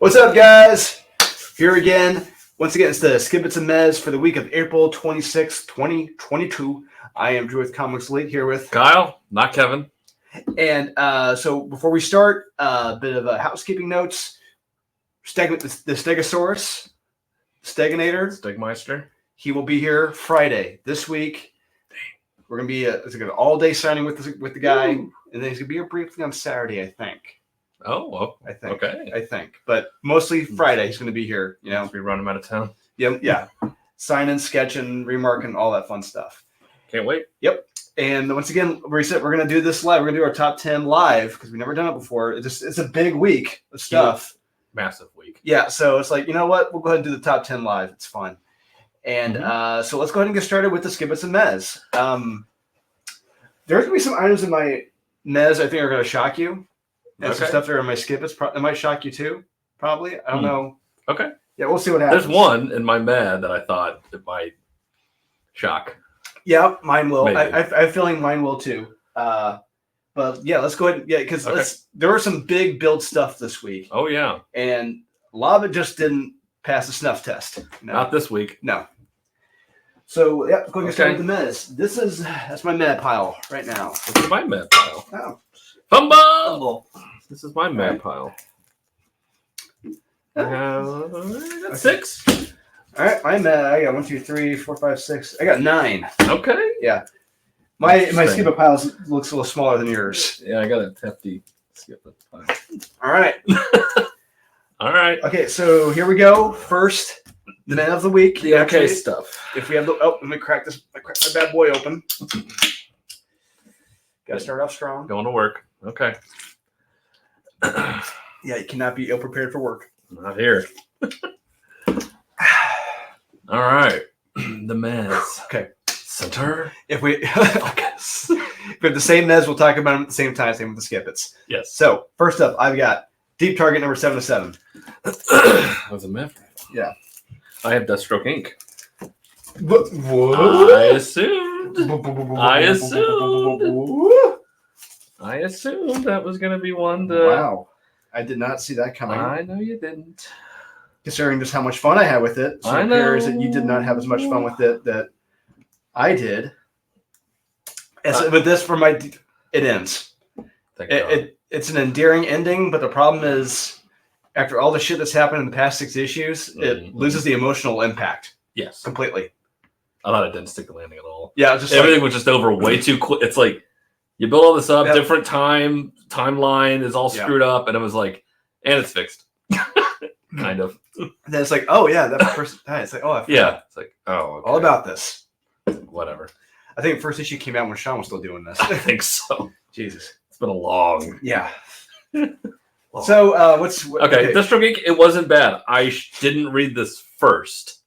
What's up, guys? Here again. Once again, it's the Skibbits and Mez for the week of April 26th, 2022. I am Drew with Comics Elite here with Kyle, not Kevin. And so before we start, a bit of housekeeping notes. The Stegosaurus, Steginator, Stegmeister. he will be here Friday this week. We're going to be it's an all-day signing with the guy. Ooh. And then he's going to be here briefly on Saturday, I think. Oh, well, I think. Okay. I think. But mostly Friday he's going to be here. You know, we run him out of town. Yeah. Signing, sketching, remarking, all that fun stuff. Can't wait. Yep. And once again, we're going to do this live. We're going to do our top 10 live because we've never done it before. It's a big week of stuff. Massive week. Yeah. So it's like, you know what? We'll go ahead and do the top 10 live. It's fun. And so let's go ahead and get started with the Skibbits and Mez. There's going to be some items in my Mez I think are going to shock you. And some stuff that are in my Skibbits that might shock you too. Probably. I don't know. Okay. Yeah, we'll see what happens. There's one in my Mad that I thought it might shock. Yeah, mine will. I have a feeling mine will too. But yeah, let's go ahead. Yeah, because there were some big build stuff this week. Oh, yeah. And a lot of it just didn't pass the snuff test. No. Not this week. No. So, yeah, let's go ahead and start with the Mez. That's my Mad pile right now. This is my Mad pile. Oh. Fumble! This is my Mad pile. I got 6. All right, my Mad. I got 1, 2, 3, 4, 5, 6. I got 9. Okay. Yeah. My Skibbit pile looks a little smaller than yours. Yeah, I got a hefty Skibbit pile. All right. All right. Okay, so here we go. First, the man of the week. The okay stuff. If we have the let me crack this. I crack my bad boy open. Got to start off strong. Going to work. Okay. Yeah, you cannot be ill prepared for work. Not here. All right. The Mez. Okay. Center. If we focus. If we have the same Mez, we'll talk about them at the same time. Same with the Skibbits. Yes. So first up, I've got Deep Target number 707. That was a myth. Yeah. I have Deathstroke Inc. What? I assumed that was going to be one to... Wow. I did not see that coming. I know you didn't. Considering just how much fun I had with it. So I it know. appears that you did not have as much fun with it that I did. But this, for my... It ends. It's an endearing ending, but the problem is, after all the shit that's happened in the past 6 issues, it loses the emotional impact. Yes. Completely. I thought it didn't stick the landing at all. Yeah, just everything was just over way too quick. It's like you build all this up, different timeline is all screwed up, and it was like, and it's fixed. Kind of. And then it's like, oh yeah, that person died. It's like, oh, I forgot. Yeah. It's like, oh, okay. All about this. Whatever. I think the first issue came out when Sean was still doing this. I think so. Jesus. It's been a long. Yeah. So okay, Deathstroke Inc. It wasn't bad. I didn't read this first.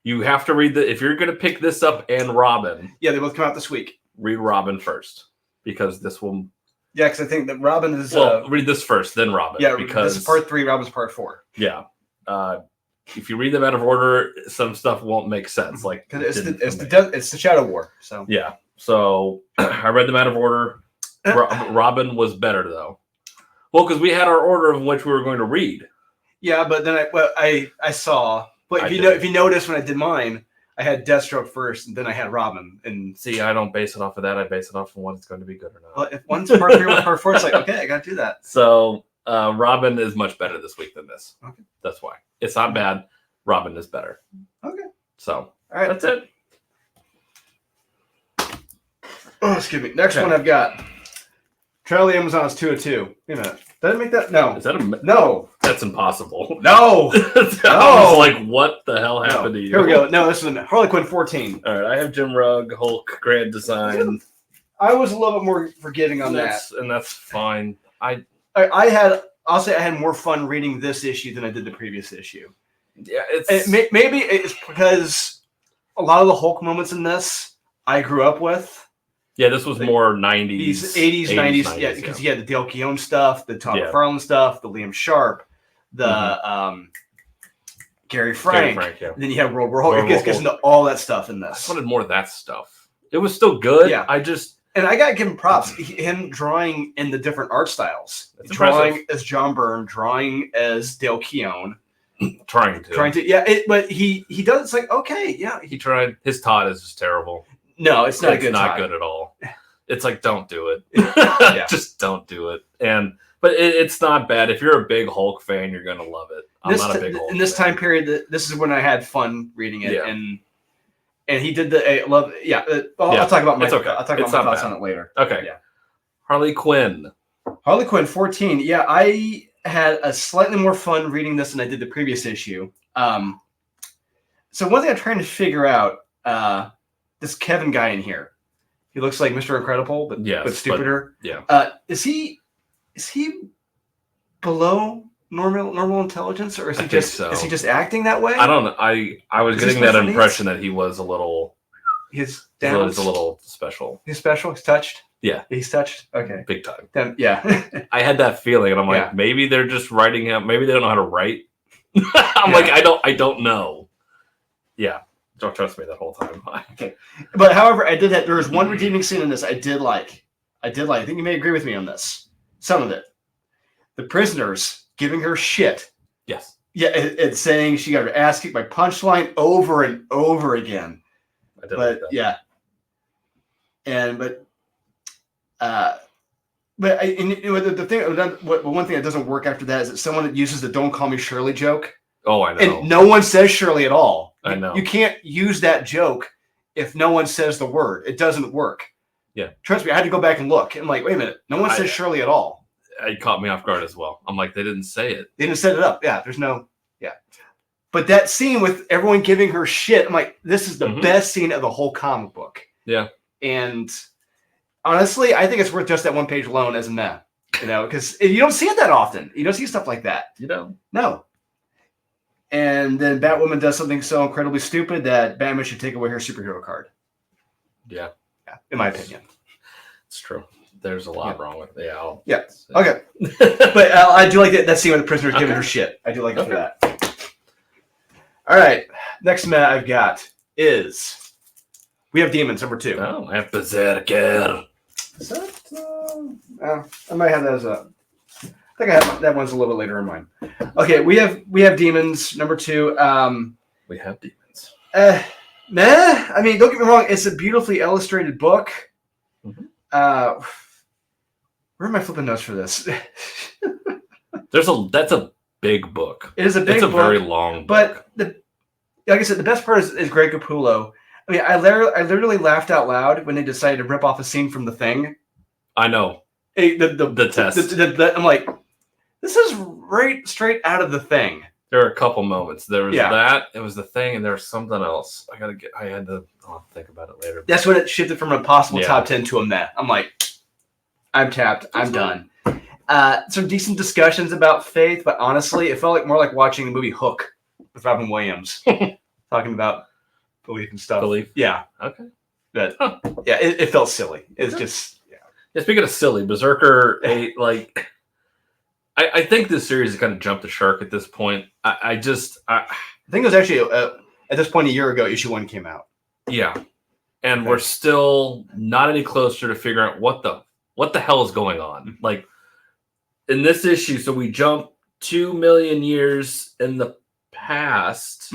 You have to read if you're going to pick this up and Robin. Yeah, they both come out this week. Read Robin first because this will. Yeah, because I think that Robin is. Read this first, then Robin. Yeah, because this is part 3. Robin's part 4. Yeah. If you read them out of order, some stuff won't make sense. Like it's the Shadow War. So yeah. So I read them out of order. Robin was better though. Well, because we had our order of which we were going to read. Yeah, but then I saw. But if you notice when I did mine, I had Deathstroke first, and then I had Robin. And see, I don't base it off of that. I base it off of when it's going to be good or not. Well, if one's part 3 or part 4, it's like, okay, I got to do that. So Robin is much better this week than this. Okay, that's why it's not bad. Robin is better. Okay, so all right, that's it. Oh, excuse me. Next one I've got Charlie Amazon's 202. Wait a minute. Did I make that? No. Is that no? That's impossible. No. I was like, what the hell happened to you? Here we go. No, this is Harley Quinn 14. All right, I have Jim Rugg, Hulk, Grand Design. I was a little bit more forgiving on that, and that's fine. I'll say I had more fun reading this issue than I did the previous issue. Yeah, maybe it's because a lot of the Hulk moments in this I grew up with. Yeah, this was more 90s. 80s, 90s. Yeah, because you had the Dale Keown stuff, the Todd McFarlane stuff, the Liam Sharp, the Gary Frank. And then you have World War Hulk. It gets into all that stuff in this. I wanted more of that stuff. It was still good. Yeah. I just, And I gotta give him props. Him drawing in the different art styles, drawing as John Byrne, drawing as Dale Keown, trying to, yeah. But he does. It's like okay, yeah. He tried. His Todd is just terrible. No, it's not It's not Todd. good at all. It's like don't do it. Yeah. Just don't do it. But it's not bad. If you're a big Hulk fan, you're gonna love it. I'm not a big Hulk in this fan. time period. This is when I had fun reading it, Yeah. and he did the love. Yeah, I'll talk about my. It's okay. I'll talk about my thoughts on it later. Okay. Yeah. Harley Quinn. Harley Quinn 14. Yeah, I had a slightly more fun reading this than I did the previous issue. So one thing I'm trying to figure out, this Kevin guy in here, he looks like Mr. Incredible, but stupider. Is he below normal intelligence, or is he just acting that way? I don't know. I was getting that impression that he was a little. He's a little special. He's special. He's touched. Yeah, he's touched. Okay, big time. Then, yeah, I had that feeling, and I'm like, maybe they're just writing him. Maybe they don't know how to write. I'm like, I don't know. Yeah, don't trust me that whole time. Okay, but however, I did that. There was one redeeming scene in this I did like. I think you may agree with me on this. Some of it, the prisoners giving her shit. Yes. Yeah, it's saying she got her ass kicked by Punchline over and over again. I did like that. Yeah, the thing, one thing that doesn't work after that is that someone that uses the "Don't call me Shirley" joke. Oh, I know. And no one says Shirley at all. I know. You can't use that joke if no one says the word. It doesn't work. Yeah. Trust me, I had to go back and look. I'm like, wait a minute. No one says Shirley at all. It caught me off guard as well. I'm like, they didn't say it. They didn't set it up. Yeah, there's no. Yeah. But that scene with everyone giving her shit, I'm like, this is the best scene of the whole comic book. Yeah. And honestly, I think it's worth just that one page alone as a meh. Because you don't see it that often. You don't see stuff like that. You don't. No. And then Batwoman does something so incredibly stupid that Batman should take away her superhero card. Yeah. In my opinion. It's true. There's a lot wrong with it. Yeah. Okay. But I do like that scene where the prisoner's giving her shit. I do like it for that. All right. Next Matt I've got is We Have Demons, number 2. Oh, I have Berserker. Is that? I might have that as a. I think I have that one's a little later in mine. Okay, we have Demons, number 2. We have Demons. Meh. I mean, don't get me wrong. It's a beautifully illustrated book. Where are my flipping notes for this? That's a big book. It is a big book. It's a very long book. But like I said, the best part is Greg Capullo. I mean, I literally laughed out loud when they decided to rip off a scene from The Thing. I know. The test. I'm like, this is right straight out of The Thing. There are a couple moments. There was that. It was The Thing, and there was something else. I'll think about it later. That's when it shifted from a possible top 10 to a meh. I'm like, I'm tapped. I'm done. Some decent discussions about faith, but honestly, it felt more like watching the movie Hook with Robin Williams, talking about belief and stuff. Belief? Yeah. Okay. But yeah, it felt silly. It's just Speaking of silly, Berserker, I think this series has kind of jumped the shark at this point. I think it was actually at this point a year ago, issue 1 came out. Yeah, and we're still not any closer to figuring out what the hell is going on. Like in this issue, so we jump 2 million years in the past,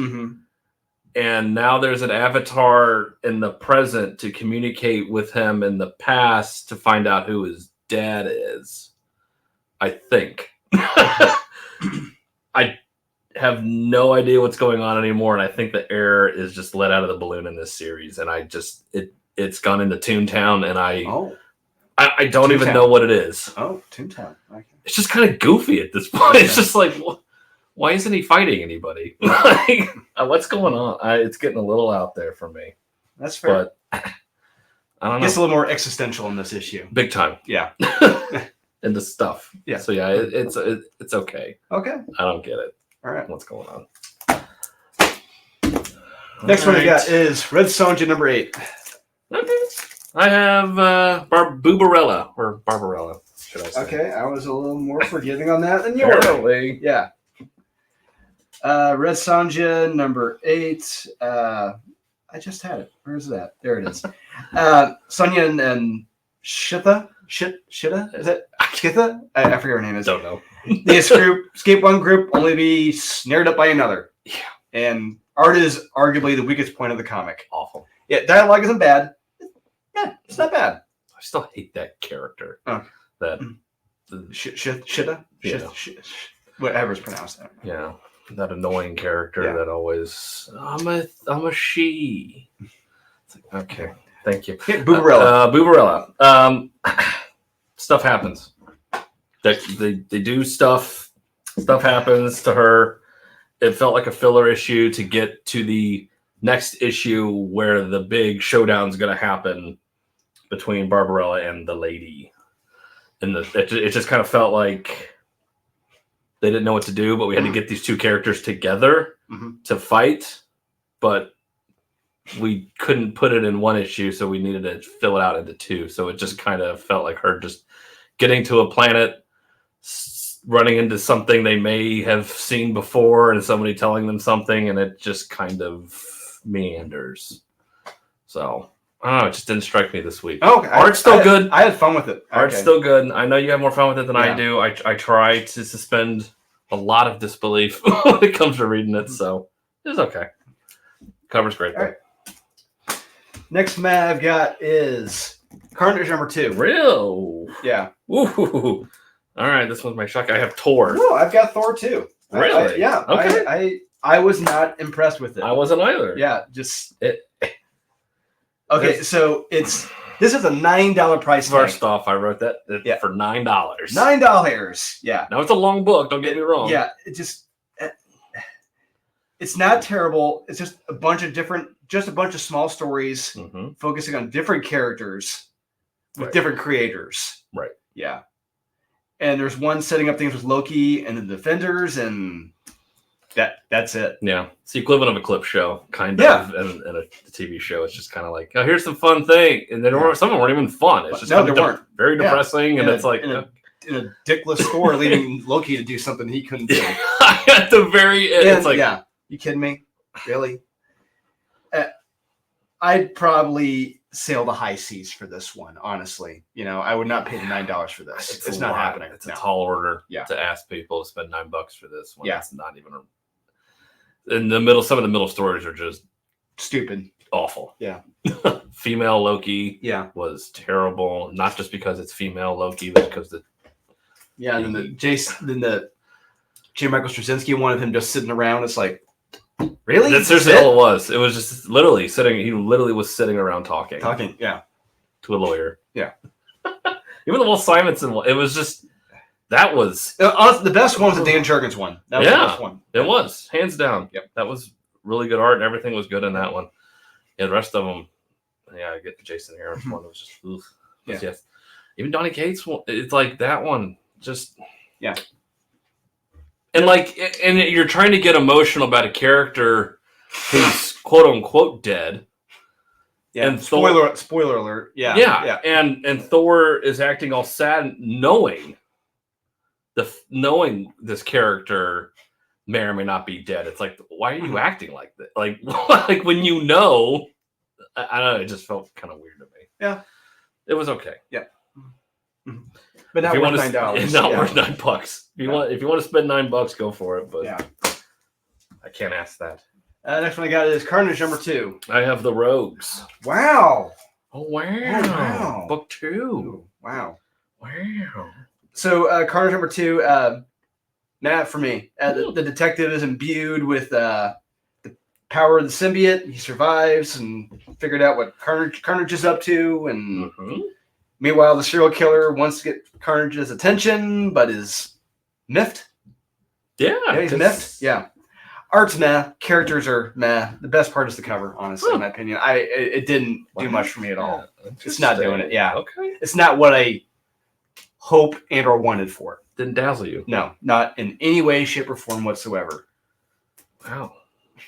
and now there's an avatar in the present to communicate with him in the past to find out who his dad is. I think. I have no idea what's going on anymore, and I think the air is just let out of the balloon in this series, and it's gone into Toontown, and I don't even know what it is. Oh, Toontown. Okay. It's just kind of goofy at this point. It's just like, why isn't he fighting anybody? Like, what's going on? It's getting a little out there for me. That's fair. But I don't know. It's a little more existential in this issue. Big time. Yeah. And the stuff. Yeah. So yeah, it's okay. Okay. I don't get it. All right. What's going on? Next one we got is Red Sonja number 8. Okay. I have Barbarella, or Barbarella, should I say. Okay, I was a little more forgiving on that than you Apparently. were. Yeah. Red Sonja number 8. I just had it. Where is that? There it is. Sonya and Shitha? Shitha? Is it Shitha? I forget her name is. Don't know. They escape one group, only to be snared up by another. Yeah. And art is arguably the weakest point of the comic. Awful. Yeah, dialogue isn't bad. Yeah, it's not bad. I still hate that character. Oh. That Shitha? Yeah. Whatever it's pronounced. Yeah. That annoying character Yeah. that always I'm a she. It's like, okay. Thank you. Yeah, Barbarella. Barbarella. Stuff happens. They do stuff. Stuff happens to her. It felt like a filler issue to get to the next issue where the big showdown is going to happen between Barbarella and the lady. And it just kind of felt like they didn't know what to do, but we had to get these two characters together to fight. But we couldn't put it in one issue, so we needed to fill it out into two. So it just kind of felt like her just getting to a planet, running into something they may have seen before, and somebody telling them something, and it just kind of meanders. So I don't know, it just didn't strike me this week. Oh, art's still good. I had fun with it. Art's still good. I know you have more fun with it than I do. I try to suspend a lot of disbelief when it comes to reading it, so it's okay. Cover's great though. All right. Next man I've got is Carnage #2. Real. Yeah. Ooh. All right, this one's my shock. I have Thor. No, I've got Thor too. Really? Yeah. Okay. I was not impressed with it. I wasn't either. Yeah, just it. Okay, so this is a $9 price tag. First off, I wrote that for $9. $9. Yeah. Now it's a long book. Don't get me wrong. Yeah, it's not terrible. It's just a bunch of small stories focusing on different characters with different creators. Right. Yeah. And there's one setting up things with Loki and the Defenders, and that's it. Yeah. It's the equivalent of a clip show, kind of, and a TV show. It's just kind of like, oh, here's some fun thing. And some of them weren't even fun. It's just they weren't. Very depressing. And it's like in a dickless Thor leaving Loki to do something he couldn't do. At the very end. It's like, yeah. You kidding me? Really? I'd probably sail the high seas for this one, honestly. I would not pay the $9 for this. It's not happening. It's a tall order to ask people to spend $9 for this one. Yeah. It's not even in the middle. Some of the middle stories are just stupid. Awful. Yeah. Female Loki was terrible. Not just because it's female Loki, but because and then the J. Michael Straczynski wanted him just sitting around. It's like, really? That's seriously all it was. It was just literally sitting. He literally was sitting around talking. Yeah. To a lawyer. Yeah. Even the Will Simonson one. It was just, that was. The best one was the Dan Jurgens one. That was the best one. It was. Hands down. Yep. That was really good art, and everything was good in that one. Yeah, the rest of them, I get the Jason Aaron's one. It was just, oof. Yeah. Yes. Even Donny Cates one, it's like that one. Just. Yeah. And you're trying to get emotional about a character who's quote unquote dead. Yeah. And spoiler alert. Yeah. Yeah. And Thor is acting all sad, knowing this character may or may not be dead. It's like, why are you acting like that? Like when I don't know, it just felt kind of weird to me. Yeah. It was okay. Yeah. But not worth $9. It's not worth $9. If you want to spend $9, go for it. But I can't ask that. Next one I got is Carnage #2. I have the Rogues. Wow. Oh wow. Book 2. Wow. Wow. So Carnage #2, not for me. The detective is imbued with the power of the symbiote. He survives and figured out what Carnage is up to, and meanwhile, the serial killer wants to get Carnage's attention, but is miffed. Yeah, he's miffed. Yeah. Art's meh. Characters are meh. The best part is the cover, honestly, in my opinion. It didn't do much for me at all. It's not doing it. Yeah. Okay. It's not what I hope and or wanted for. Didn't dazzle you. No, not in any way, shape, or form whatsoever. Wow.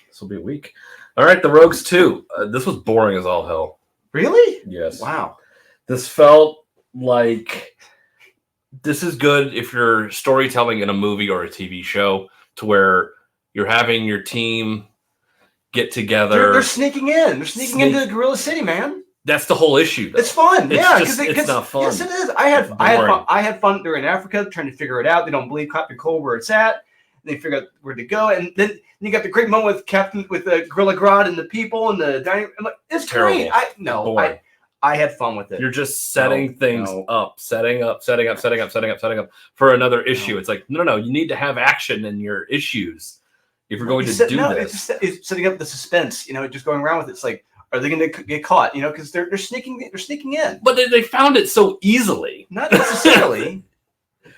This will be a week. All right, the Rogues 2. This was boring as all hell. Really? Yes. Wow. This felt like this is good if you're storytelling in a movie or a TV show, to where you're having your team get together. They're sneaking in. They're sneaking into Gorilla City, man. That's the whole issue, though. It's fun, because it's not fun. Yes, it is. I had fun during Africa trying to figure it out. They don't believe Captain Cole where it's at. They figure out where to go, and then you got the great moment with the Gorilla Grodd and the people and the dining. I'm like, it's terrible. Great. I had fun with it. You're just setting things up, setting up for another issue. It's like, no. You need to have action in your issues if you're going to do this. It's setting up the suspense. Just going around with it. It's like, are they going to get caught? Because they're sneaking in. But they found it so easily. Not necessarily.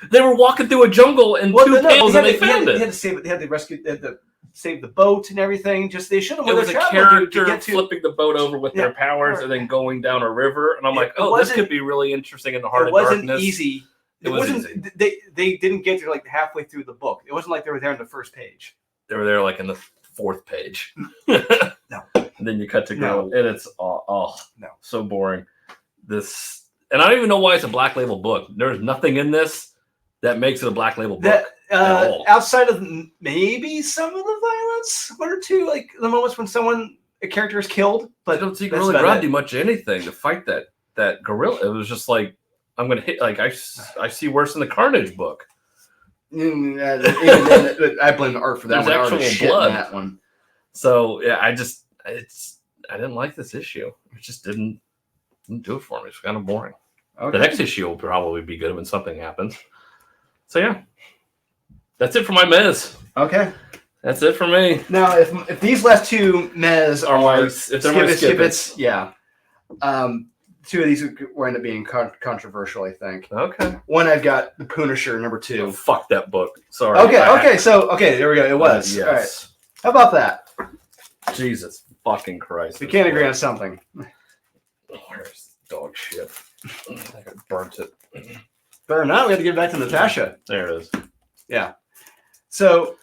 They were walking through a jungle and two panels, and they found it. They had to save it. They had to rescue. They had to save the boat and everything. They should have. It was a character flipping the boat over with their powers and then going down a river. And I'm like, this could be really interesting in the heart of darkness. It wasn't easy. It wasn't. Easy. They didn't get to like halfway through the book. It wasn't like they were there on the first page. They were there like in the fourth page. No. And then you cut to go, and it's so boring. And I don't even know why it's a Black Label book. There's nothing in this that makes it a Black Label book. Outside of maybe some of the violence, one or two, like the moments when a character is killed, but I don't think really Grodd do much anything to fight that gorilla. It was just like, I'm gonna hit. Like I see worse in the Carnage book. I blame the art for that. There's one. Actual blood in that one. So yeah, I didn't like this issue. It just didn't do it for me. It's kind of boring. Okay. The next issue will probably be good when something happens. So yeah, that's it for my Mez. Okay, that's it for me. Now, if these last two Mez are my skip-its, yeah, two of these will end up being controversial, I think. Okay. One, I've got the Punisher #2. Oh, fuck that book. Sorry. Okay, there we go. It was. Yes. All right. How about that? Jesus fucking Christ. We can't agree on something. Where's dog shit? I think I burnt it. Better not. We have to get back to Natasha. There it is. Yeah. So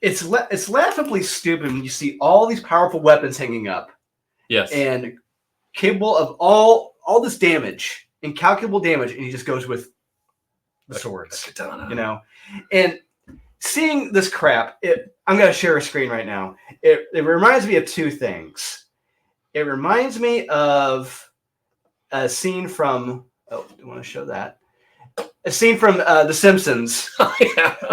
it's laughably stupid when you see all these powerful weapons hanging up. Yes. And capable of all this damage, incalculable damage, and he just goes with the swords. And seeing this crap, I'm going to share a screen right now. It reminds me of two things. It reminds me of a scene from... Oh, do you want to show that? A scene from The Simpsons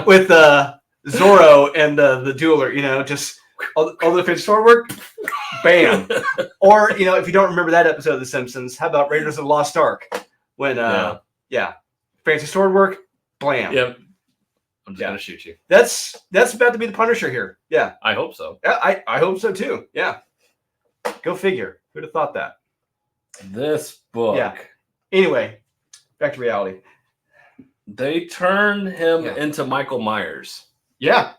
with Zorro and the jeweler, just all the finished sword work, bam. Or, if you don't remember that episode of The Simpsons, how about Raiders of the Lost Ark? When, fancy sword work, blam. Yep. I'm just going to shoot you. That's about to be the Punisher here. Yeah. I hope so. Yeah, I hope so too. Yeah. Go figure. Who'd have thought that? This book. Yeah. Anyway, back to reality. They turn him into Michael Myers. Yeah.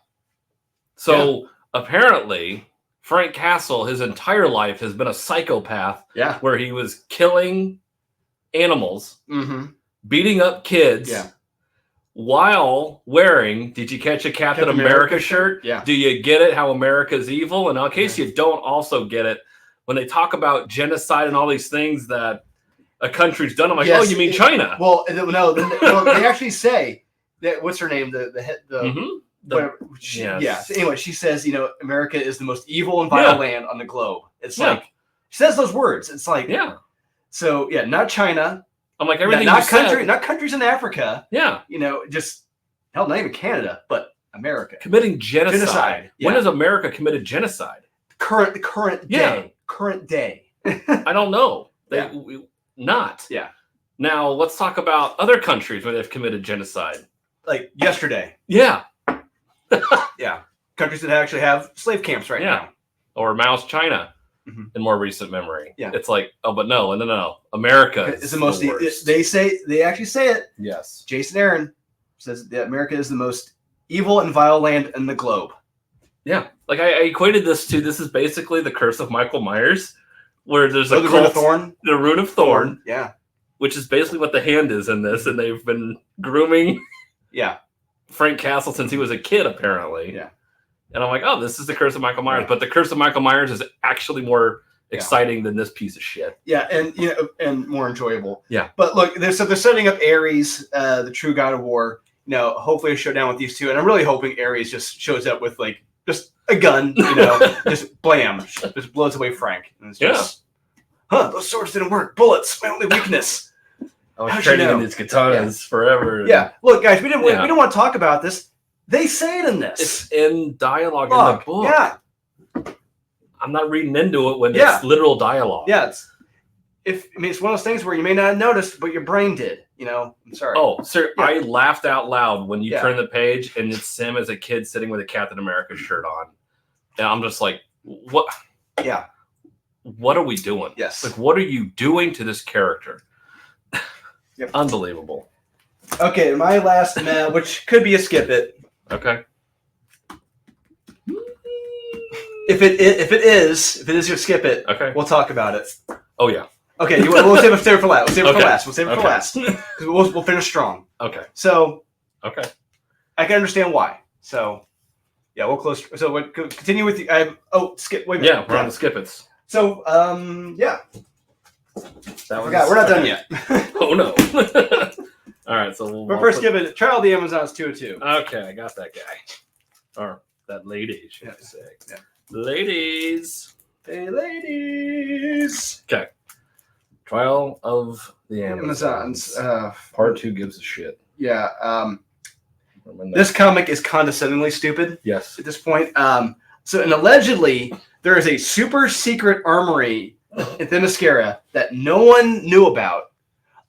So apparently, Frank Castle, his entire life, has been a psychopath. Yeah. Where he was killing animals, beating up kids. Yeah. While wearing, did you catch a Captain America shirt? Yeah. Do you get it? How America's evil? And in case you don't also get it, when they talk about genocide and all these things that a country's done, I'm like, you mean China? Well, no, they actually say that. What's her name? So anyway, she says, America is the most evil and vile land on the globe. It's like she says those words. It's like So not China. I'm like everything. Not countries in Africa. Yeah. Just hell, not even Canada, but America committing genocide. Yeah. When has America committed genocide? Current day. Current day. I don't know. Not. Yeah. Now let's talk about other countries where they've committed genocide. Like yesterday. Yeah. Yeah. Countries that actually have slave camps right now. Or Mao's China in more recent memory. Yeah. It's like, no. America is the most worst. They actually say it. Yes. Jason Aaron says that America is the most evil and vile land in the globe. Yeah. Like I equated this is basically the curse of Michael Myers, where there's the Rune of Thorn. The Rune of Thorn. Yeah. Which is basically what the hand is in this, and they've been grooming Frank Castle since he was a kid, apparently. Yeah. And I'm like, this is the curse of Michael Myers. Yeah. But the curse of Michael Myers is actually more exciting than this piece of shit. Yeah, and more enjoyable. Yeah. But look, they're setting up Ares, the true god of war. Hopefully a showdown with these two. And I'm really hoping Ares just shows up with just a gun, just blam, just blows away Frank. And it's just those swords didn't work. Bullets, my only weakness. I was How'd training you know? in these katanas forever. And Yeah, look, guys, we don't want to talk about this. They say it in this. It's in dialogue in the book. Yeah. I'm not reading into it when it's literal dialogue. Yeah, it's one of those things where you may not have noticed, but your brain did. I'm sorry. Oh, sir, I laughed out loud when you turn the page and it's him as a kid sitting with a Captain America shirt on. And I'm just like, what? Yeah. What are we doing? Yes. Like, what are you doing to this character? Yep. Unbelievable. Okay, my last which could be a skip it. Okay. If it is your skip it, okay, we'll talk about it. Oh yeah. Okay, we'll save it for last. We'll save it for last. Because we'll finish strong. Okay. So. Okay. I can understand why. So. Yeah, we'll close. So we'll continue with the. Skip. Wait a minute. Yeah, we're on the skip it's. So yeah. That was, we're not done yet. Oh no. All right, so but first, give it Trial of the Amazons 202. Okay, I got that guy. Or that lady, should I say. Yeah. Ladies. Hey, ladies. Okay. Trial of the Amazons. Part 2 gives a shit. Yeah. This comic is condescendingly stupid. Yes. At this point. And allegedly, there is a super secret armory in Themyscira that no one knew about.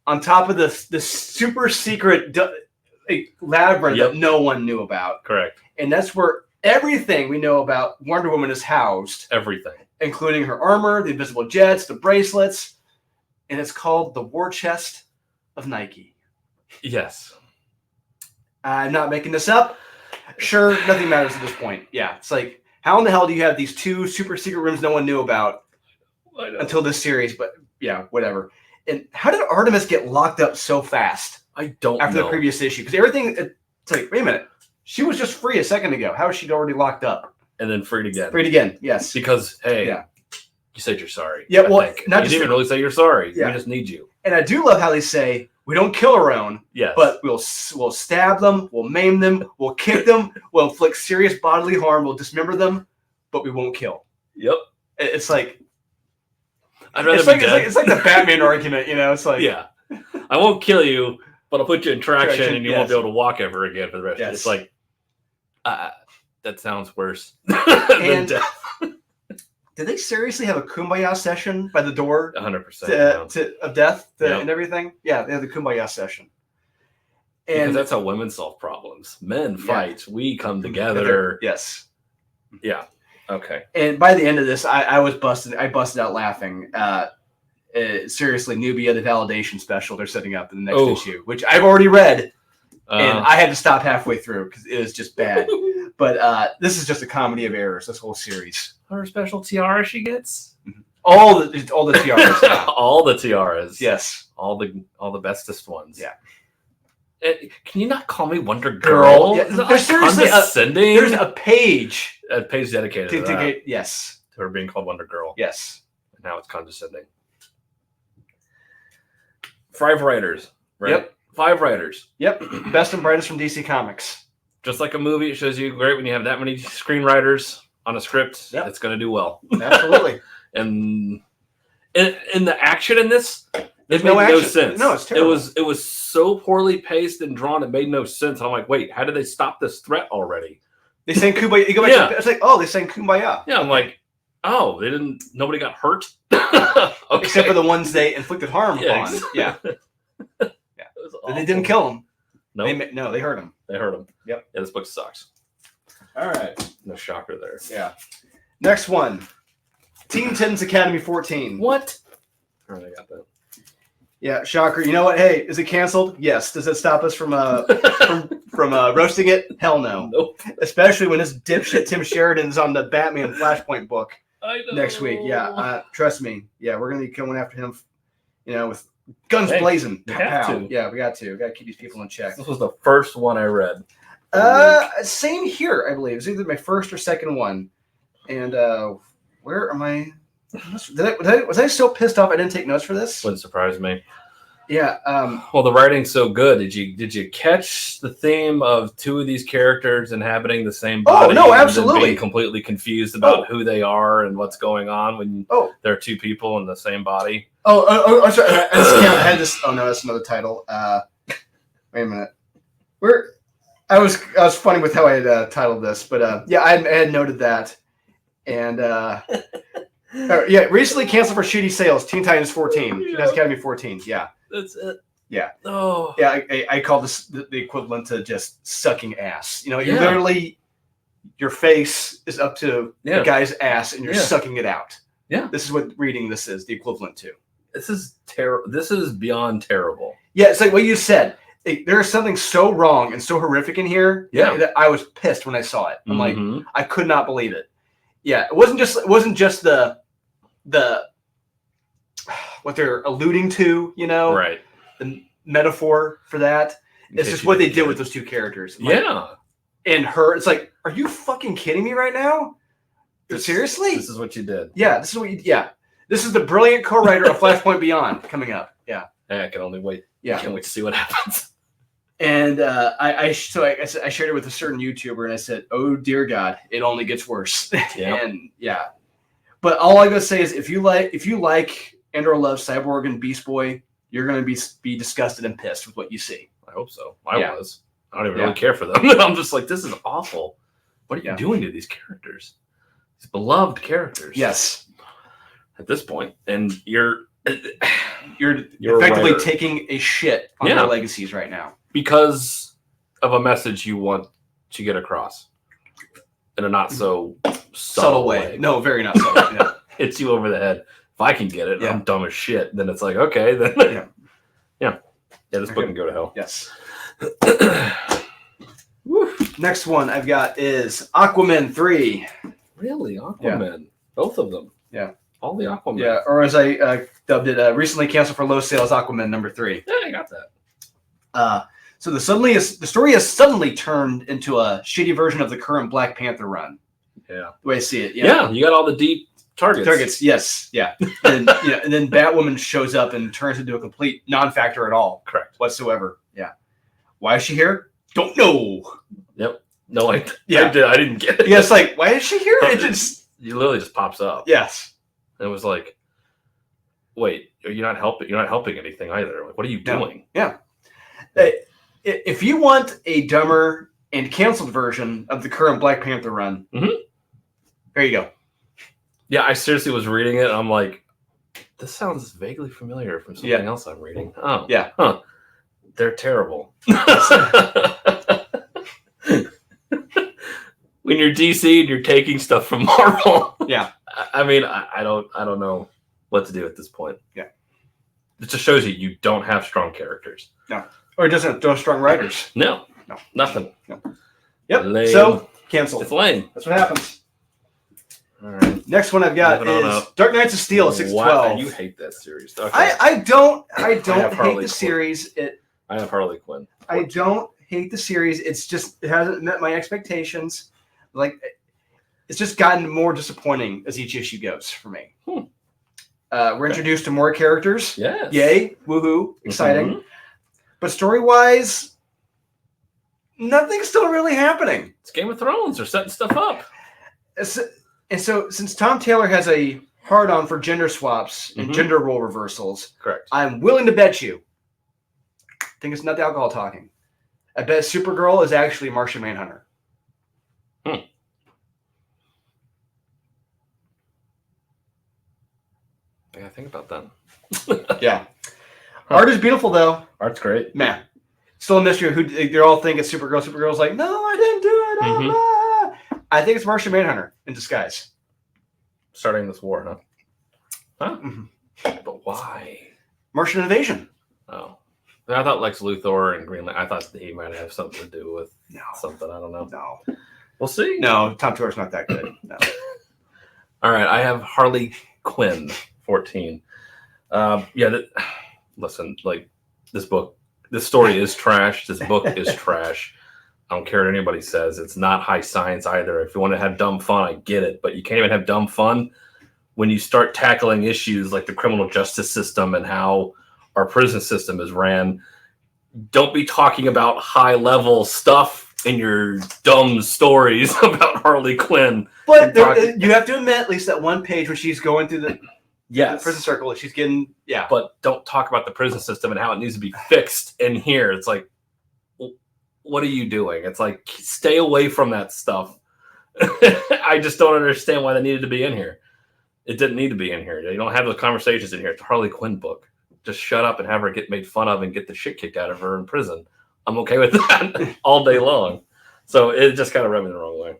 On top of the super secret labyrinth that no one knew about. Correct. And that's where everything we know about Wonder Woman is housed. Everything. Including her armor, the invisible jets, the bracelets. And it's called the War Chest of Nike. Yes. I'm not making this up. Sure, nothing matters at this point. Yeah, it's like, how in the hell do you have these 2 super secret rooms no one knew about until this series? But yeah, whatever. And how did Artemis get locked up so fast? I don't know. After the previous issue. Because everything, it's like, wait a minute. She was just free a second ago. How is she already locked up? And then freed again. Freed again, yes. Because, hey, you said you're sorry. Yeah, well, you didn't even really say you're sorry. Yeah. We just need you. And I do love how they say, we don't kill our own, but we'll stab them, we'll maim them, we'll kick them, we'll inflict serious bodily harm, we'll dismember them, but we won't kill. Yep. It's like... I'd rather be dead. It's like the Batman argument, It's like... Yeah. I won't kill you, but I'll put you in traction and you won't be able to walk ever again for the rest of it. It's like... that sounds worse than death. Did they seriously have a kumbaya session by the door? 100% of death and everything? Yeah, they had the kumbaya session. And because that's how women solve problems. Men fight. We come together. Yes. Yeah. Okay. And by the end of this, I busted out laughing. Seriously, Nubia, the validation special they're setting up in the next issue, which I've already read. And I had to stop halfway through because it was just bad. But this is just a comedy of errors, this whole series. Her special tiara she gets? All the tiaras. All the tiaras. Yes. All the bestest ones. Yeah. Can you not call me Wonder Girl? Yeah, there's there's a page. A page dedicated to that. Yes. To her being called Wonder Girl. Yes. And now it's condescending. 5 writers, right? Yep. 5 writers. Yep. Best and brightest from DC Comics. Just like a movie, it shows you great when you have that many screenwriters on a script. Yep. It's going to do well. Absolutely. And the action in this, There's it made no sense. No, it's terrible. It was so poorly paced and drawn, it made no sense. And I'm like, wait, how did they stop this threat already? They sang Kumbaya. You go back to, it's like, they sang Kumbaya. Yeah, I'm like, nobody got hurt? Okay. Except for the ones they inflicted harm upon. Yeah. They didn't kill him. No, they hurt him. They hurt him. Yep. Yeah, this book sucks. All right. No shocker there. Yeah. Next one. Teen Titans Academy 14. What? All right, I got that. Yeah, shocker. You know what? Hey, is it canceled? Yes. Does it stop us from roasting it? Hell no. Nope. Especially when this dipshit Tim Sheridan's on the Batman Flashpoint book next week. Yeah, trust me. Yeah, we're gonna be coming after him. With guns blazing. Pow. Yeah, we got to keep these people in check. This was the first one I read. Same here, I believe. It's either my first or second one. And where am I? Was I so pissed off I didn't take notes for this? Wouldn't surprise me. Yeah. Well, the writing's so good. Did you catch the theme of two of these characters inhabiting the same body? Oh no, and absolutely. being completely confused about who they are and what's going on when there are two people in the same body. Sorry. I had this. Oh no, that's another title. Wait a minute. I was funny with how I had titled this, but yeah, I had noted that, and recently canceled for shitty sales. Teen Titans 14, Teen Titans Academy 14. Yeah, that's it. Yeah. Oh. Yeah, I call this the equivalent to just sucking ass. You literally, your face is up to the guy's ass, and you're sucking it out. Yeah. This is what reading this is the equivalent to. This is terrible. This is beyond terrible. Yeah, it's like what you said. There is something so wrong and so horrific in here that I was pissed when I saw it. I'm like, I could not believe it. Yeah, it wasn't just the what they're alluding to, right? The metaphor for that. It's just what they did with those two characters. And her. It's like, are you fucking kidding me right now? Seriously? This is what you did. Yeah, this is what you. Yeah, this is the brilliant co-writer of Flashpoint Beyond coming up. Yeah. I can only wait. Yeah, I can't wait to see what happens. And I shared it with a certain YouTuber, and I said, "Oh dear God, it only gets worse." Yeah. And but all I gotta say is, if you like and/or love Cyborg and Beast Boy, you're gonna be disgusted and pissed with what you see. I hope so. I was. I don't even really care for them. I'm just like, this is awful. What are you doing to these characters? These beloved characters. Yes. At this point, and you're effectively taking a shit on their legacies right now. Because of a message you want to get across in a not so subtle way. No, very not subtle. Hits you over the head. If I can get it, I'm dumb as shit. Then it's like, okay, then this book can go to hell. Yes. Next one I've got is Aquaman 3. Really, Aquaman? Yeah. Both of them? Yeah. All the Aquaman. Yeah, or as I dubbed it, recently canceled for low sales, Aquaman number 3. Yeah, I got that. So the story has suddenly turned into a shitty version of the current Black Panther run. Yeah, the way I see it. Yeah, you got all the deep targets. Yes, yeah. And then Batwoman shows up and turns into a complete non-factor at all. Correct. Whatsoever. Yeah. Why is she here? Don't know. Yep. No, I didn't get it. Yeah, it's like, why is she here? It just literally just pops up. Yes. And it was like, wait, you're not helping anything either. Like, what are you doing? Yeah. If you want a dumber and canceled version of the current Black Panther run, there you go. Yeah, I seriously was reading it, and I'm like, this sounds vaguely familiar from something else I'm reading. Oh, yeah. Huh. They're terrible. When you're DC and you're taking stuff from Marvel, I mean, I don't know what to do at this point. Yeah, it just shows you don't have strong characters. No, or it doesn't have strong writers. No, nothing. No. Yep. Lame. So cancel. It's lame. That's what happens. All right. Next one I've got is Dark Knights of Steel 6/12. You hate that series. Okay. I don't hate the series. I have Harley Quinn. I don't hate the series. It's just it hasn't met my expectations. Like, it's just gotten more disappointing as each issue goes for me. We're introduced to more characters. Yes. Yay. Woohoo. Exciting. But story-wise, nothing's still really happening. It's Game of Thrones. They're setting stuff up. And so, since Tom Taylor has a hard-on for gender swaps and gender role reversals, correct, I'm willing to bet you, I think it's not the alcohol talking, I bet Supergirl is actually Martian Manhunter. I gotta think about that. Yeah. Art is beautiful, though. Art's great. Man. Still a mystery who they all think it's Supergirl. Supergirl's like, no, I didn't do it. I think it's Martian Manhunter in disguise. Starting this war, huh? But why? Martian invasion. Oh. I thought Lex Luthor and Green Lantern, I thought he might have something to do with something. I don't know. No. We'll see. No, Tom Taylor's not that good. No. All right. I have Harley Quinn 14. Listen, like, this story is trash. This book is trash. I don't care what anybody says. It's not high science either. If you want to have dumb fun, I get it. But you can't even have dumb fun when you start tackling issues like the criminal justice system and how our prison system is ran. Don't be talking about high level stuff in your dumb stories about Harley Quinn. But you have to admit, at least that one page where she's going through the prison circle, she's getting But don't talk about the prison system and how it needs to be fixed in here. It's like, what are you doing? It's like, stay away from that stuff. I just don't understand why that needed to be in here. It didn't need to be in here. You don't have those conversations in here. It's a Harley Quinn book. Just shut up and have her get made fun of and get the shit kicked out of her in prison. I'm okay with that all day long. So it just kind of rubbed me the wrong way.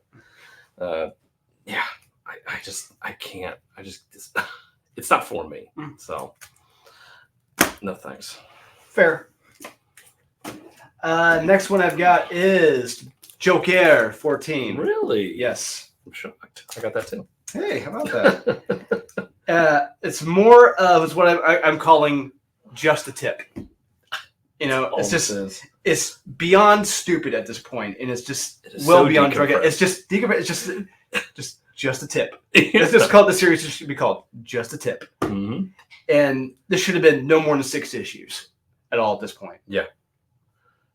I can't. It's not for me. So no thanks. Fair. Next one I've got is Joker 14. Really? Yes. I'm shocked. I got that too. Hey, how about that? It's more of what I'm calling just a tip. You know, it's beyond stupid at this point, and it's just beyond drug. It's just decompressed. It's just a tip. It's just called the series. It should be called Just a Tip. Mm-hmm. And this should have been no more than 6 issues at all at this point. Yeah,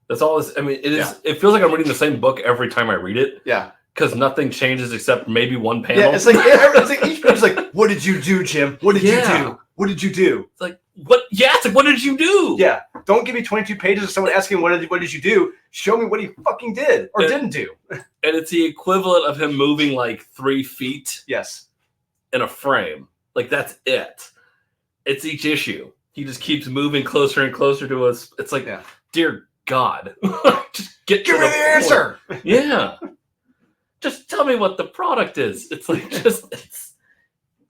that's all. I mean, it is. Yeah. It feels like I'm reading the same book every time I read it. Yeah. Because nothing changes except maybe one panel. Yeah, it's like each page is like, what did you do, Jim? What did you do? What did you do? It's like, what? Yeah, it's like, what did you do? Yeah. Don't give me 22 pages of someone asking, what did you do? Show me what he fucking did or didn't do. And it's the equivalent of him moving like 3 feet. Yes. In a frame. Like, that's it. It's each issue. He just keeps moving closer and closer to us. It's like, dear God. Just give me the answer. Yeah. Just tell me what the product is. It's like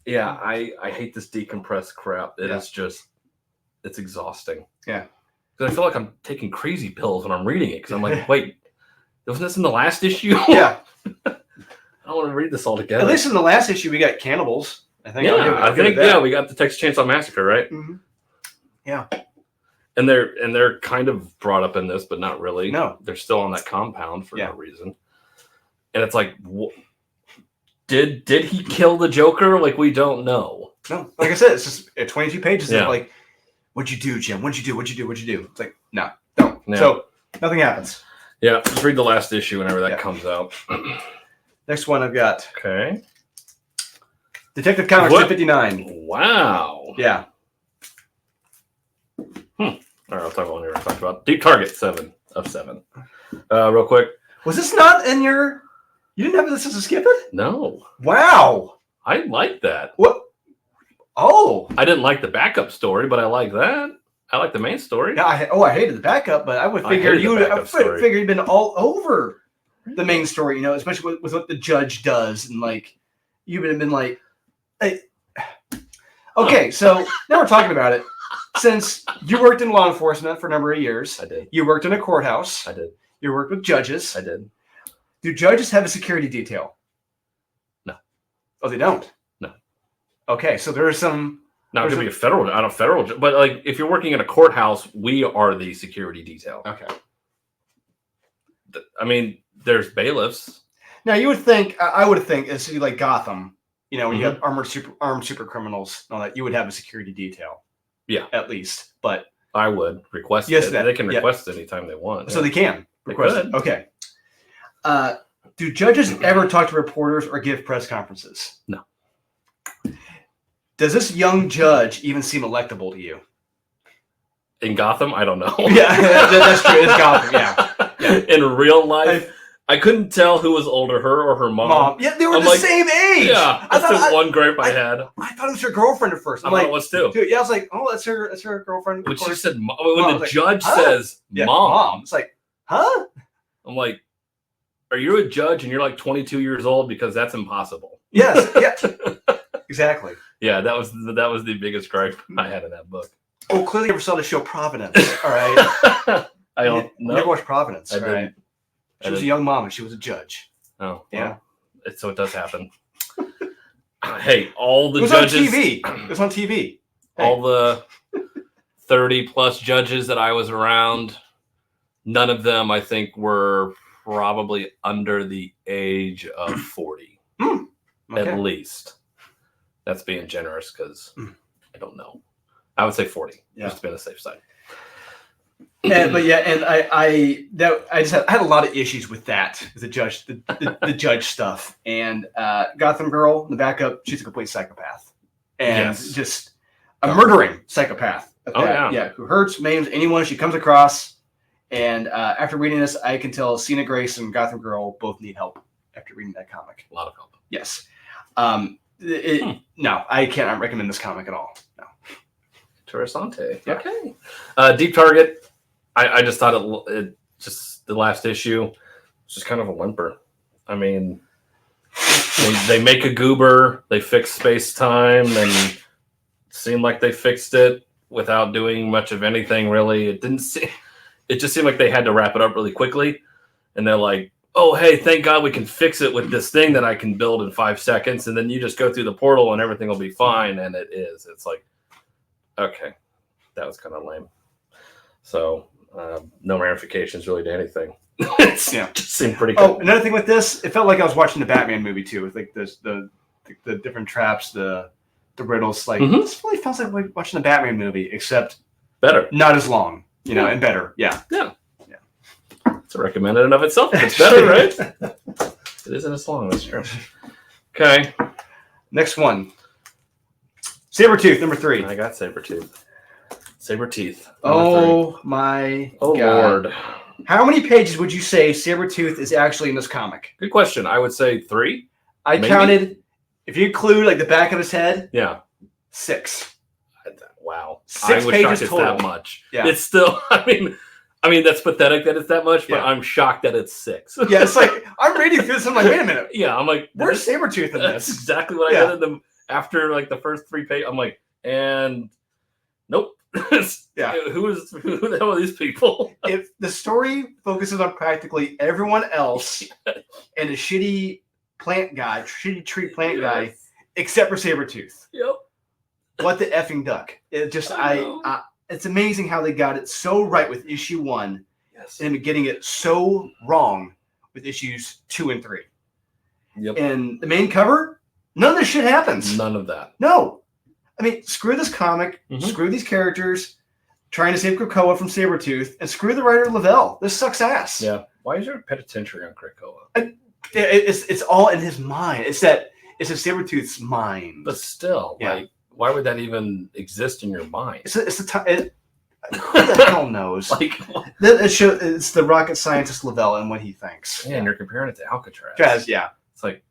I hate this decompressed crap. It is just, it's exhausting. Yeah. Because I feel like I'm taking crazy pills when I'm reading it. Because I'm like, wait, wasn't this in the last issue? Yeah. I don't want to read this all together. At least in the last issue, we got cannibals. I think. We got the Texas Chainsaw Massacre, right? Mm-hmm. Yeah. And they're kind of brought up in this, but not really. No. They're still on that compound for no reason. And it's like, did he kill the Joker? Like, we don't know. No, like I said, it's just 22 pages of like, what'd you do, Jim? What'd you do? What'd you do? What'd you do? It's like, no, don't. Yeah. So nothing happens. Yeah, just read the last issue whenever that comes out. Next one I've got. Okay. Detective Comics 259. Wow. Yeah. All right, I'll talk about one we already talked about. Deep Target 7 of 7. Real quick. Was this not in your? You didn't have this as a skip it? No. Wow. I like that. What? Oh. I didn't like the backup story, but I like that. I like the main story. Yeah. I hated the backup, but I would figure you'd been all over the main story, you know, especially with what the judge does, and like you would have been like, hey. Okay, so now we're talking about it. Since you worked in law enforcement for a number of years, I did. You worked in a courthouse. I did. You worked with judges. I did. Do judges have a security detail? No. Oh, they don't? No. Okay, so there are some... Now, it could be a federal, but like if you're working in a courthouse, we are the security detail. Okay. I mean, there's bailiffs. Now, you would think, I would think, a city like Gotham, you know, when you have armed super criminals and all that, you would have a security detail. Yeah. At least, but... I would request it. They can request it anytime they want. So they can request it. Okay. Do judges ever talk to reporters or give press conferences? No. Does this young judge even seem electable to you? In Gotham, I don't know. Yeah, that's true. It's Gotham, yeah. In real life, I couldn't tell who was older, her or her mom. Yeah, they were the same age. Yeah, that's the one gripe I had. I thought it was her girlfriend at first. I thought it was too. Dude, yeah, I was like, oh, that's her girlfriend. When she said, when the judge says, mom. It's like, huh? I'm like, are you a judge and you're like 22 years old? Because that's impossible. Yes, yeah. Exactly. Yeah, that was the biggest gripe I had in that book. Oh, clearly you never saw the show Providence. All right. I don't know. You never watched Providence. I didn't. Right? She was a young mom and she was a judge. Oh, yeah. Well, so it does happen. Hey, all the judges. It was on TV. All the 30 plus judges that I was around, none of them, I think, were probably under the age of 40. At least. That's being generous because I don't know. I would say 40. Yeah. Just to be on the safe side. I had a lot of issues with that, with the judge stuff, and Gotham Girl, the backup, she's a complete psychopath, and just a murdering psychopath. Who hurts, maims anyone she comes across. And after reading this, I can tell Cena Grace and Gotham Girl both need help after reading that comic. A lot of help. Yes. No, I cannot recommend this comic at all. No. Interessante. Yeah. Okay. Deep Target. I just thought it just the last issue was just kind of a whimper. I mean, they make a goober, they fix space time, and it seemed like they fixed it without doing much of anything really. It just seemed like they had to wrap it up really quickly, and they're like, "Oh, hey, thank God we can fix it with this thing that I can build in 5 seconds, and then you just go through the portal and everything will be fine." And it is. It's like, okay, that was kind of lame. So. No ramifications really to anything. It just seemed pretty cool. Oh, another thing with this, it felt like I was watching the Batman movie too, with like the different traps, the riddles. Like this really feels like watching the Batman movie, except better, not as long, and better. Yeah. It's a recommended in of itself. It's better, right? It isn't as long. That's true. Okay, next one. Sabertooth, number 3. I got Sabertooth. Sabertooth. Oh my God. Lord. How many pages would you say Sabertooth is actually in this comic? Good question. I would say 3. I counted, if you include like the back of his head, 6. Wow. 6 pages total. That much. Yeah. It's still, I mean, that's pathetic that it's that much, but I'm shocked that it's 6. Yeah, it's like, I'm reading through this, I'm like, wait a minute. Yeah, I'm like, where's Sabertooth in that's this? exactly what I did after like the first 3 pages. I'm like, and nope. Who the hell are these people? If the story focuses on practically everyone else and a shitty tree plant guy, except for Sabertooth. Yep. What the effing duck? It just it's amazing how they got it so right with issue 1, and getting it so wrong with issues 2 and 3. Yep. And the main cover, none of this shit happens. None of that. No. I mean, screw this comic, screw these characters, trying to save Krakoa from Sabertooth, and screw the writer Lavelle. This sucks ass. Yeah. Why is there a penitentiary on Krakoa? It's all in his mind. It's a Sabertooth's mind. But still, like, why would that even exist in your mind? Who the hell knows? Like, it's the rocket scientist Lavelle and what he thinks. Yeah, and you're comparing it to Alcatraz. It's like,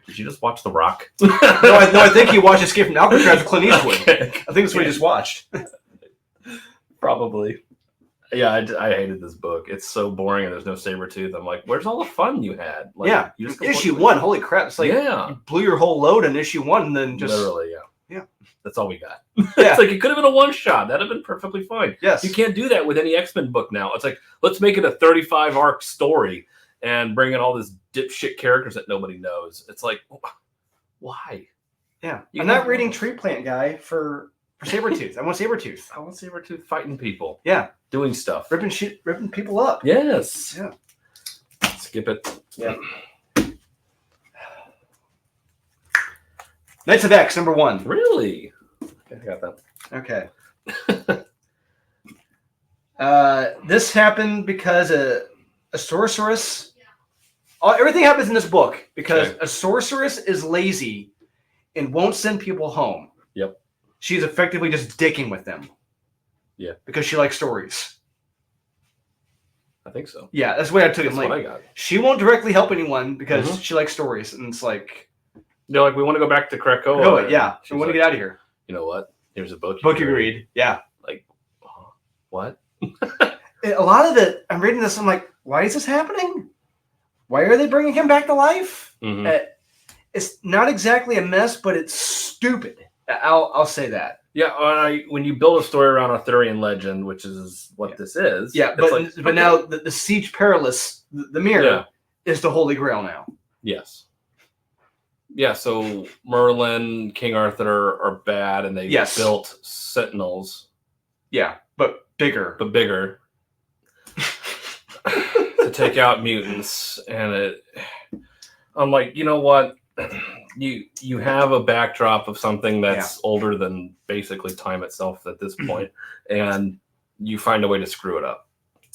did you just watch The Rock? no, I think he watched Escape from Alcatraz with Clint Eastwood. Okay. I think that's what he just watched. Probably. Yeah, I hated this book. It's so boring and there's no Sabertooth. I'm like, where's all the fun you had? Like, you just issue 1, holy crap. It's like you blew your whole load in issue 1 and then just... Literally, yeah. That's all we got. Yeah. It's like, it could have been a one-shot. That'd have been perfectly fine. Yes. You can't do that with any X-Men book now. It's like, let's make it a 35-arc story and bring in all this dipshit characters that nobody knows. It's like, why? Yeah. I'm not reading Tree Plant Guy for Sabertooth. I want Sabertooth. I want Sabertooth fighting people. Yeah. Doing stuff. Ripping people up. Yes. Yeah. Skip it. Yeah. Knights of X, number 1. Really? Okay, I got that. Okay. This happened because a sorceress... everything happens in this book because a sorceress is lazy and won't send people home. Yep. She's effectively just dicking with them. Yeah. Because she likes stories. I think so. Yeah, that's the way I took it. That's what I got. She won't directly help anyone because she likes stories. And it's like... They're like, we want to go back to Krakoa. Yeah. We want to get out of here. You know what? Here's a book. You can read. Yeah. Like, what? A lot of it, I'm reading this, I'm like, why is this happening? Why are they bringing him back to life? It's not exactly a mess, but it's stupid. I'll say that. Yeah, when you build a story around Arthurian legend, which is what this is. Yeah, but now the Siege Perilous, the mirror, is the Holy Grail now. Yes. Yeah, so Merlin, King Arthur are bad, and they built Sentinels. Yeah, but bigger. To take out mutants, and I'm like, you know what? you have a backdrop of something that's older than basically time itself at this point, and you find a way to screw it up,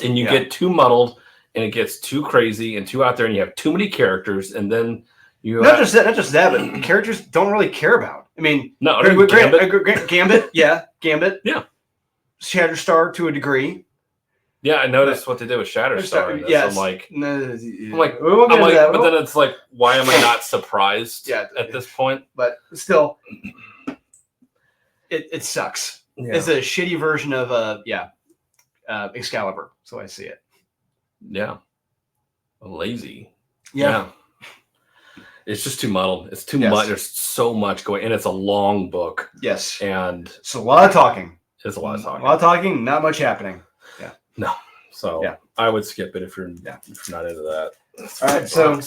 and you get too muddled, and it gets too crazy and too out there, and you have too many characters, and then you not just that, but characters don't really care about. I mean, no, Gambit, Gambit, Shatterstar to a degree. Yeah, I noticed what they did with Shatterstar. Yes. I'm like, we'll but then it's like, why am I not surprised at this point? But still, it sucks. Yeah. It's a shitty version of Excalibur. So I see it. Yeah, lazy. Yeah. It's just too muddled. It's too much. There's so much going, and it's a long book. Yes, and it's a lot of talking. It's a lot of talking. A lot of talking. Not much happening. Yeah. No. So I would skip it if you're not into that. All right. So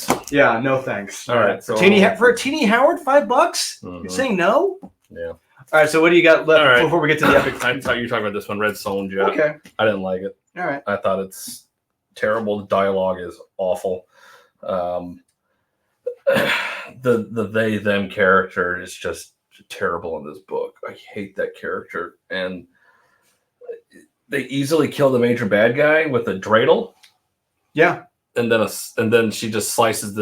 no thanks. All right. So for a teeny Howard, $5. Mm-hmm. You're saying no? Yeah. All right. So what do you got left before we get to the epic? I thought you were talking about this one, Red Sonja. Okay. I didn't like it. All right. I thought it's terrible. The dialogue is awful. The they them character is just terrible in this book. I hate that character, and they easily kill the major bad guy with a dreidel. Yeah, and then she just slices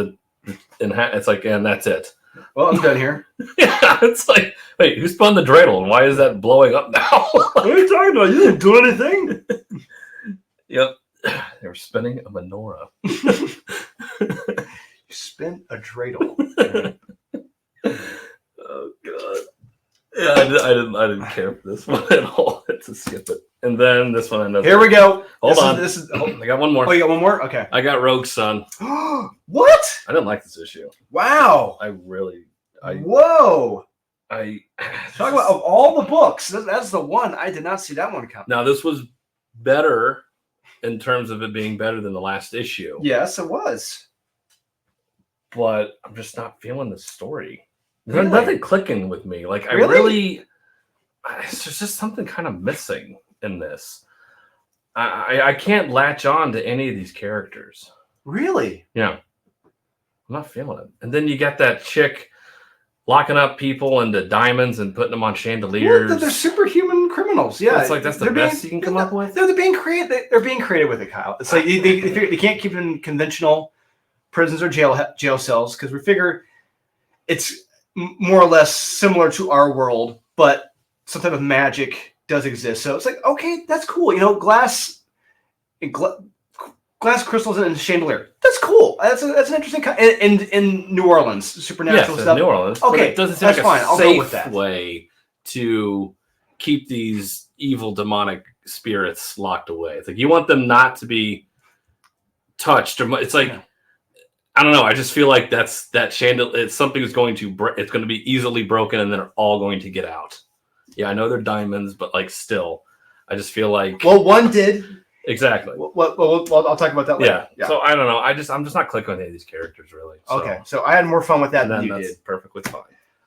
in half. It's like, and that's it. Well, I'm done here. Yeah, it's like, wait, who spun the dreidel, and why is that blowing up now? What are you talking about? You didn't do anything. Yep, they were spinning a menorah. You spin a dreidel. Oh god. Yeah, I didn't care for this one at all. To skip it. And then this one ended. Here we go. Hold on. I got one more. Oh, you got one more? Okay. I got Rogue Sun. What? I didn't like this issue. Wow. Whoa. Talk about of all the books. That's the one. I did not see that one coming. Now this was better in terms of it being better than the last issue. Yes, it was. But I'm just not feeling the story. Really? There's nothing clicking with me. Like there's just something kind of missing in this. I can't latch on to any of these characters. Really? Yeah. I'm not feeling it. And then you got that chick locking up people into diamonds and putting them on chandeliers. Well, they're superhuman criminals. Yeah, it's like that's the best you can come up with. They're being creative. They're being creative with it, Kyle. It's like they can't keep them in conventional prisons or jail cells because we figure it's more or less similar to our world, but some type of magic does exist. So it's like, okay, that's cool. You know, glass crystals in a chandelier. That's cool. That's an interesting in New Orleans, supernatural stuff. New Orleans. Okay, it doesn't seem that's like fine. I'll go with safe that. Way to keep these evil demonic spirits locked away. It's like you want them not to be touched, or it's like. Yeah. I don't know. I just feel like that chandelier. It's something that's going to. It's going to be easily broken, and then they're all going to get out. Yeah, I know they're diamonds, but like still, I just feel like. Well, one did exactly. Well, I'll talk about that later. Yeah. So I don't know. I'm just not clicking on any of these characters really. So. Okay. So I had more fun with that than you did. Perfectly fine.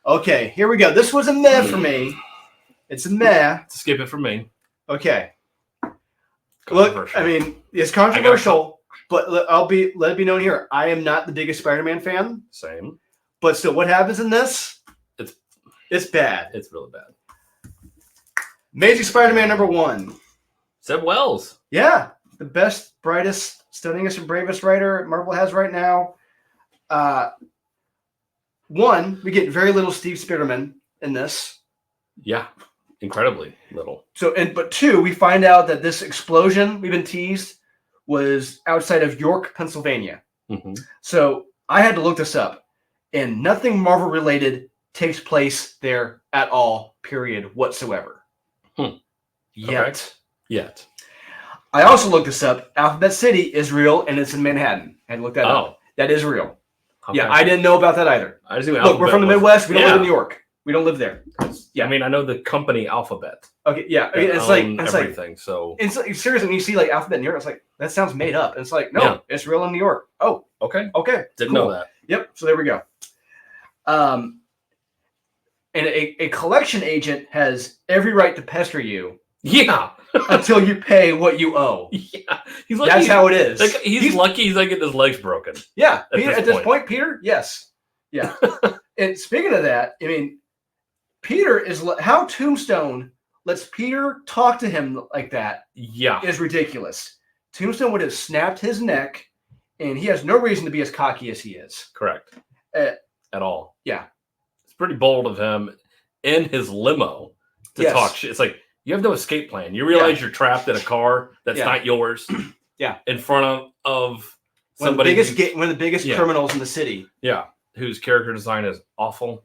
Okay, here we go. This was a meh for me. It's a meh. Skip it for me. Okay. Look, I mean, it's controversial. But let it be known here, I am not the biggest Spider-Man fan. Same. But still, what happens in this? It's bad. It's really bad. Amazing Spider-Man #1. Zeb Wells. Yeah. The best, brightest, stunningest, and bravest writer Marvel has right now. One, we get very little Steve Spiderman in this. Yeah. Incredibly little. But two, we find out that this explosion we've been teased was outside of York, Pennsylvania. Mm-hmm. So I had to look this up, and nothing Marvel related takes place there at all, period, whatsoever. Yet. I also looked this up. Alphabet City is real, and it's in Manhattan. I had to look that up. That is real. Okay. Yeah, I didn't know about that either. Look, we're from the Midwest. We don't live in New York. We don't live there. Yeah, I mean, I know the company Alphabet. Okay, yeah, it's like everything. So it's like, seriously, when you see like Alphabet in New York, it's like that sounds made up. And it's like no, it's real in New York. Oh, okay, cool. Didn't know that. Yep. So there we go. And a collection agent has every right to pester you. Yeah. Until you pay what you owe. Yeah. That's how it is. Like, he's lucky he's not getting his legs broken. Yeah. At this point, Peter, yes. Yeah. And speaking of that, I mean, Peter is how Tombstone lets Peter talk to him like that. Yeah, is ridiculous. Tombstone would have snapped his neck, and he has no reason to be as cocky as he is. correct. At all. Yeah. It's pretty bold of him in his limo to talk shit. It's like, you have no escape plan. You realize you're trapped in a car that's not yours. Yeah. In front of somebody. One of the biggest criminals in the city. Yeah. Whose character design is awful.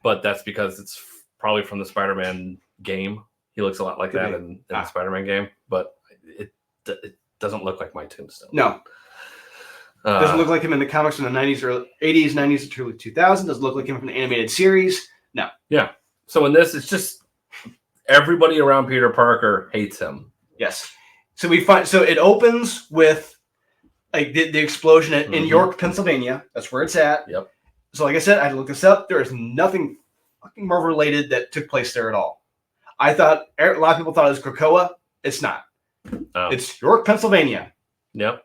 But that's because it's probably from the Spider-Man game. He looks a lot like that in the Spider-Man game. But it doesn't look like my Tombstone. No. Doesn't look like him in the comics from the 90s or 80s, 90s, or early 2000s. Doesn't look like him from the animated series. No. Yeah. So in this, it's just everybody around Peter Parker hates him. Yes. So it opens with like the explosion in York, Pennsylvania. That's where it's at. Yep. So like I said, I had to look this up. There is nothing fucking Marvel related that took place there at all. I thought a lot of people thought it was Krakoa. It's not. Oh. It's York, Pennsylvania. Yep.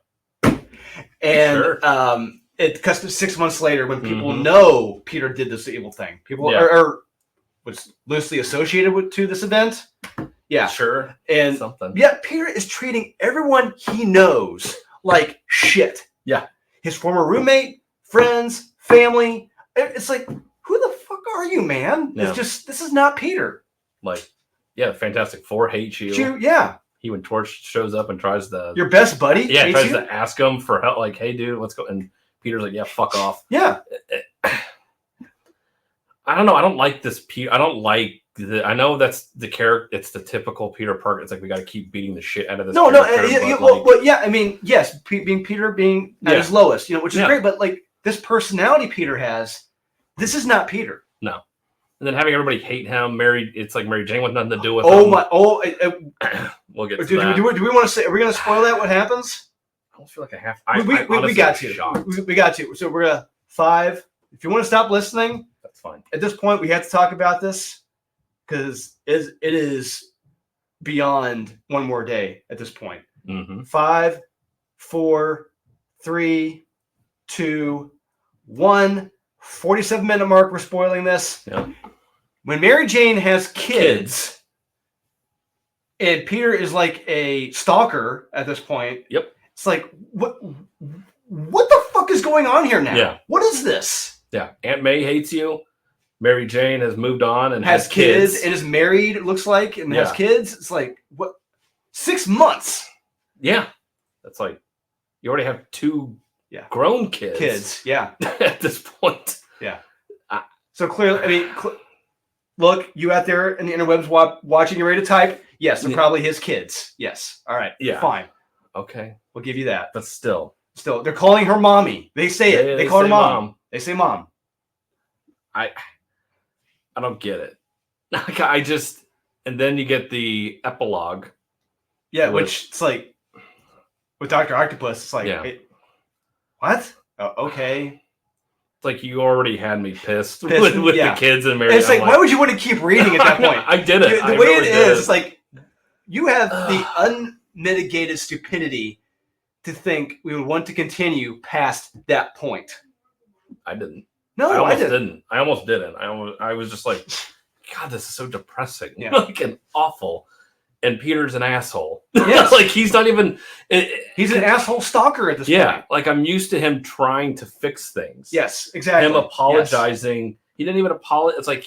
And it cuts to 6 months later when people know Peter did this evil thing. People are was loosely associated to this event. Yeah. Sure. And something. Yeah, Peter is treating everyone he knows like shit. Yeah. His former roommate, friends, family. It's like, who the fuck are you, man? Yeah. This is not Peter. Like, yeah, Fantastic Four hates you. Yeah. He when Torch shows up and tries to your best buddy. Yeah, tries to ask him for help. Like, hey, dude, let's go. And Peter's like, yeah, fuck off. Yeah. I don't know. I don't like this. I don't like the. I know that's the character. It's the typical Peter Parker. It's like we got to keep beating the shit out of this. But yeah, I mean, yes, being Peter being at his lowest, which is great. But like this personality Peter has, this is not Peter. No. And then having everybody hate him, it's like Mary Jane with nothing to do with him. We'll get to that. Do we want to say? Are we going to spoil that? What happens? I don't feel like I have. We got to. We got to. So we're gonna 5. If you want to stop listening, that's fine. At this point, we have to talk about this because it is beyond one more day at this point. 5, 4, 3, 2, 1. 47-minute mark. We're spoiling this. Yeah. When Mary Jane has kids, and Peter is like a stalker at this point. Yep. It's like, what the fuck is going on here now? Yeah. What is this? Yeah. Aunt May hates you. Mary Jane has moved on and has kids and is married, it looks like, and has kids. It's like, what? 6 months. Yeah. That's like, you already have 2 grown kids. Yeah. At this point. Yeah. So clearly, I mean, look, you out there in the interwebs watching, you ready to type? Yes, they're probably his kids. Yes. All right. Yeah. Fine. Okay. We'll give you that. But still, they're calling her mommy. They say it. They call her mom. They say mom. I don't get it. And then you get the epilogue. Yeah, which it's like with Dr. Octopus, it's like, what? Oh, okay. It's like you already had me pissed with the kids and Mary. It's like, why would you want to keep reading at that point? I did it. The way it is, it's like you have the unmitigated stupidity to think we would want to continue past that point. I didn't. No, I almost didn't. I was just like, God, this is so depressing. And awful. And Peter's an asshole. Yes. Like he's not even. He's an asshole stalker at this point. Yeah, like I'm used to him trying to fix things. Yes, exactly. Him apologizing. Yes. He didn't even apologize. It's like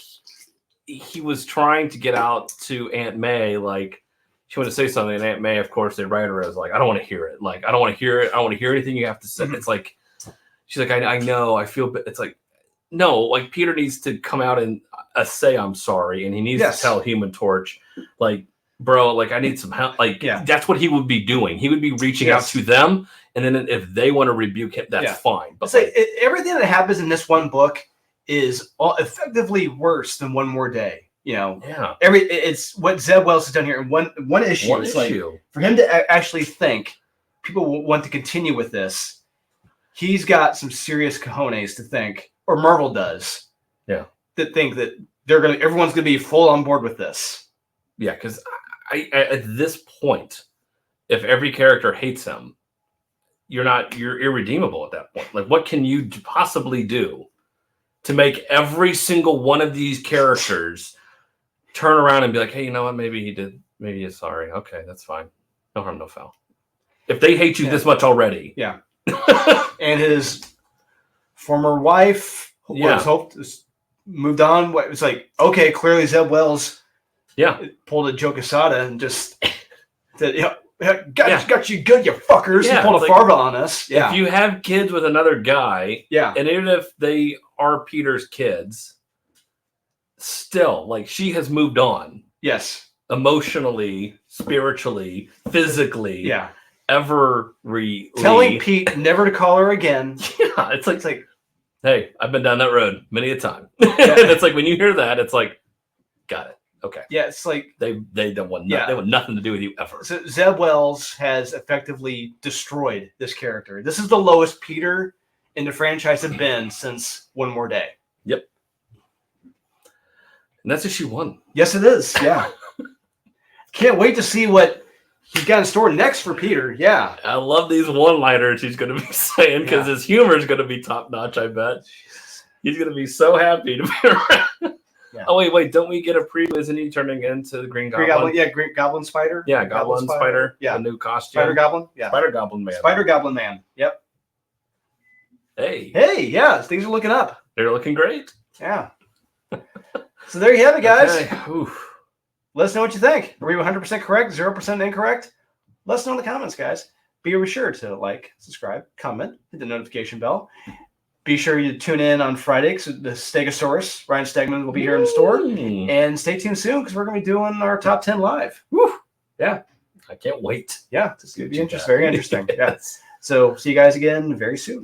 he was trying to get out to Aunt May. Like she wanted to say something, and Aunt May, of course, they write her as like, I don't want to hear it. Like I don't want to hear it. I don't want to hear anything you have to say. It's like she's like, I know. I feel. It's like no. Like Peter needs to come out and say I'm sorry, and he needs to tell Human Torch, like. Bro, like I need some help. Like that's what he would be doing. He would be reaching out to them, and then if they want to rebuke him, that's fine. But everything that happens in this one book is effectively worse than One More Day. It's what Zeb Wells has done here in one issue. Like for him to actually think people will want to continue with this. He's got some serious cojones to think, or Marvel does. Yeah, that think that everyone's gonna be full on board with this. Yeah, because I at this point, if every character hates him, you're irredeemable at that point. Like, what can you possibly do to make every single one of these characters turn around and be like, hey, you know what? Maybe he did. Maybe he's sorry. Okay, that's fine. No harm, no foul. If they hate you this much already. Yeah. And his former wife moved on. It's like, okay, clearly Zeb Wells pulled a Joe Quesada and just said, got you good, you fuckers. Yeah, and pulled a Farva on us. Yeah. If you have kids with another guy, and even if they are Peter's kids, still, like, she has moved on. Yes. Emotionally, spiritually, physically. Yeah. Telling Pete never to call her again. Yeah. It's like, hey, I've been down that road many a time. And it's like, when you hear that, it's like, got it. Okay. Yeah, it's like they don't want they want nothing to do with you ever. So Zeb Wells has effectively destroyed this character. This is the lowest Peter in the franchise have been since One More Day. Yep. And that's issue 1. Yes, it is. Yeah. Can't wait to see what he's got in store next for Peter. Yeah. I love these one-liners he's going to be saying because his humor is going to be top-notch, I bet. He's going to be so happy to be around. Yeah. Oh, wait. Don't we get a preview? Isn't he turning into the Green Goblin? Green Goblin Spider. Yeah, Goblin Spider. Yeah. The new costume. Spider Goblin. Yeah. Spider Goblin Man. Spider Goblin Man. Yep. Hey, yeah. Things are looking up. They're looking great. Yeah. So there you have it, guys. Okay. Let us know what you think. Are we 100% correct? 0% incorrect? Let us know in the comments, guys. Be sure to like, subscribe, comment, hit the notification bell. Be sure you tune in on Friday because the Stegosaurus, Ryan Stegman, will be here in the store. And stay tuned soon because we're going to be doing our top 10 live. Woo! Yeah. I can't wait. Yeah. It's going to be very interesting. Yes. So see you guys again very soon.